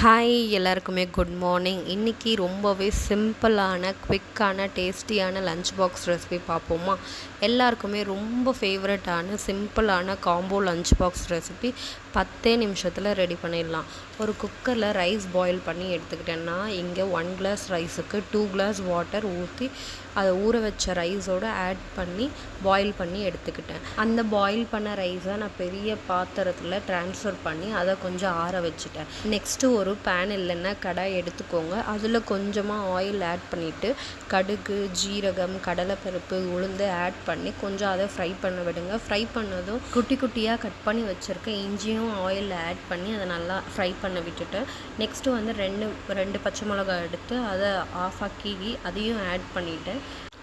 Hi எல்லாருக்குமே good morning. இன்றைக்கி ரொம்பவே சிம்பிளான குவிக்கான டேஸ்டியான லஞ்ச் பாக்ஸ் ரெசிபி பார்ப்போமா. எல்லாருக்குமே ரொம்ப ஃபேவரட்டான சிம்பிளான காம்போ லஞ்ச் பாக்ஸ் ரெசிபி 10 நிமிஷத்தில் ரெடி பண்ணிடலாம். ஒரு குக்கரில் ரைஸ் பாயில் பண்ணி எடுத்துக்கிட்டேன்னா இங்கே 1 கிளாஸ் ரைஸுக்கு 2 கிளாஸ் வாட்டர் ஊற்றி அதை ஊற வச்ச ரைஸோடு ஆட் பண்ணி பாயில் பண்ணி எடுத்துக்கிட்டேன். அந்த பாயில் பண்ண ரைஸை நான் பெரிய பாத்திரத்தில் ட்ரான்ஸ்ஃபர் பண்ணி அதை கொஞ்சம் ஆற வச்சுட்டேன். நெக்ஸ்ட்டு ஒரு பேன் இல்லைன்னா கடாய் எடுத்துக்கோங்க. அதில் கொஞ்சமாக ஆயில் ஆட் பண்ணிவிட்டு கடுகு, ஜீரகம், கடலைப்பருப்பு, உளுந்து ஆட் பண்ணி கொஞ்சம் அதை ஃப்ரை பண்ண விடுங்க. ஃப்ரை பண்ணதும் குட்டி குட்டியாக கட் பண்ணி வச்சுருக்க இஞ்சியும் ஆயில் ஆட் பண்ணி அதை நல்லா ஃப்ரை பண்ண விட்டுட்டு நெக்ஸ்ட்டு வந்து ரெண்டு பச்சை மிளகாய் எடுத்து அதை ஆஃப் ஆக்கி அதையும் ஆட் பண்ணிவிட்டேன்.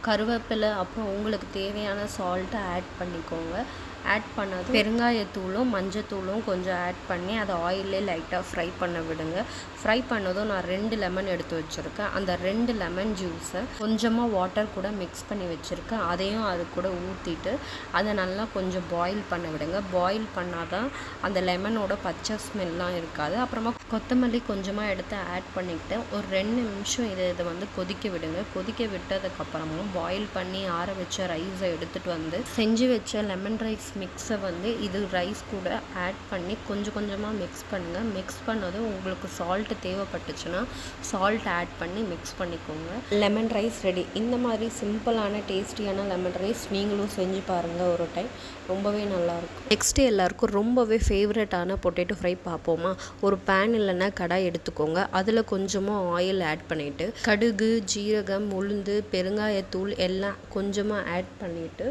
கருவேப்பிலை அப்புறம் உங்களுக்கு தேவையான சால்ட்டை ஆட் பண்ணிக்கோங்க. ஆட் பண்ணதும் பெருங்காயத்தூளும் மஞ்சத்தூளும் கொஞ்சம் ஆட் பண்ணி அதை ஆயிலே லைட்டாக ஃப்ரை பண்ண விடுங்க. ஃப்ரை பண்ணதும் நான் 2 லெமன் எடுத்து வச்சுருக்கேன். அந்த 2 லெமன் ஜூஸை கொஞ்சமாக வாட்டர் கூட மிக்ஸ் பண்ணி வச்சுருக்கேன். அதையும் அது கூட ஊற்றிட்டு அதை நல்லா கொஞ்சம் பாயில் பண்ண விடுங்க. பாயில் பண்ணால் தான் அந்த லெமனோட பச்சை ஸ்மெல்லாம் இருக்காது. அப்புறமா கொத்தமல்லி கொஞ்சமாக எடுத்து ஆட் பண்ணிக்கிட்டு ஒரு 2 நிமிஷம் இதை வந்து கொதிக்க விடுங்க. கொதிக்க விட்டதுக்கப்புறமா பாயில் பண்ணி ஆற வச்ச ரைஸை எடுத்துகிட்டு வந்து செஞ்சு வச்ச லெமன் ரைஸ் மிக்ஸை வந்து இது ரைஸ் கூட ஆட் பண்ணி கொஞ்சமாக மிக்ஸ் பண்ணுங்கள். மிக்ஸ் பண்ணதும் உங்களுக்கு சால்ட்டு தேவைப்பட்டுச்சுன்னா சால்ட் ஆட் பண்ணி மிக்ஸ் பண்ணிக்கோங்க. Lemon rice ready. இந்த மாதிரி சிம்பிளான டேஸ்டியான லெமன் ரைஸ் நீங்களும் செஞ்சு பாருங்கள் ஒரு டைம். ரொம்பவே நல்லாயிருக்கும். நெக்ஸ்ட்டு எல்லாருக்கும் ரொம்பவே ஃபேவரட்டான பொட்டேட்டோ ஃப்ரை பார்ப்போமா. ஒரு பேன் இல்லைன்னா கடாய் எடுத்துக்கோங்க. அதில் கொஞ்சமாக ஆயில் ஆட் பண்ணிவிட்டு கடுகு, ஜீரகம், உளுந்து, பெருங்காயத்தூள் எல்லாம் கொஞ்சமாக ஆட் பண்ணிவிட்டு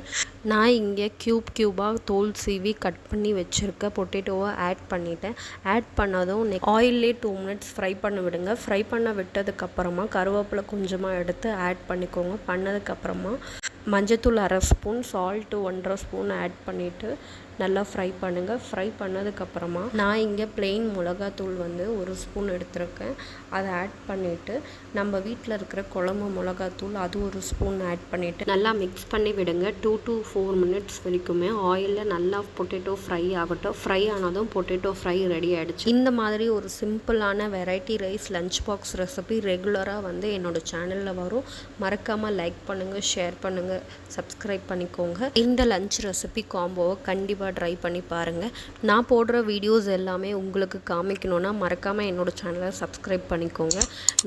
நான் இங்கே க்யூபாக தோல் சீவி கட் பண்ணி வச்சுருக்க பொட்டேட்டோவை ஆட் பண்ணிட்டேன். ஆட் பண்ணதும் ஆயிலே 2 மினிட்ஸ் ஃப்ரை பண்ண விடுங்க. ஃப்ரை பண்ண விட்டதுக்கப்புறமா கருவேப்பிலை கொஞ்சமாக எடுத்து ஆட் பண்ணிக்கோங்க. பண்ணதுக்கப்புறமா மஞ்சத்தூள் 1/2 ஸ்பூன், சால்ட்டு 1/2 ஸ்பூன் ஆட் பண்ணிவிட்டு நல்லா ஃப்ரை பண்ணுங்கள். ஃப்ரை பண்ணதுக்கப்புறமா நான் இங்கே ப்ளெயின் மிளகாத்தூள் வந்து 1 ஸ்பூன் எடுத்துருக்கேன். அதை ஆட் பண்ணிவிட்டு நம்ம வீட்டில் இருக்கிற குழம்பு மிளகாத்தூள் அது 1 ஸ்பூன் ஆட் பண்ணிவிட்டு நல்லா மிக்ஸ் பண்ணி விடுங்க. 2 to 4 மினிட்ஸ் வரைக்குமே ஆயிலில் நல்லா பொட்டேட்டோ ஃப்ரை ஆகட்டும். ஃப்ரை ஆனதும் பொட்டேட்டோ ஃப்ரை ரெடி ஆகிடுச்சு. இந்த மாதிரி ஒரு சிம்பிளான variety rice lunch box recipe ரெகுலராக வந்து என்னோடய சேனலில் வரும். மறக்காமல் லைக் பண்ணுங்கள், ஷேர் பண்ணுங்கள், சப்ஸ்கிரைப் பண்ணிக்கோங்க. இந்த லஞ்ச் ரெசிபி காம்போவை கண்டிப்பாக ட்ரை பண்ணி பாருங்கள். நான் போடுற வீடியோஸ் எல்லாமே உங்களுக்கு காமிக்கணுன்னா மறக்காமல் என்னோடய சேனலை சப்ஸ்கிரைப் பண்ணிக்கோங்க.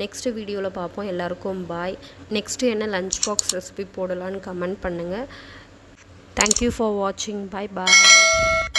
நெக்ஸ்ட் வீடியோவில் பார்ப்போம். எல்லாருக்கும் பாய். நெக்ஸ்ட்டு என்ன லஞ்ச் பாக்ஸ் ரெசிபி போடலான்னு கமெண்ட் பண்ணுங்கள். தேங்க்யூ ஃபார் வாட்சிங். பாய்.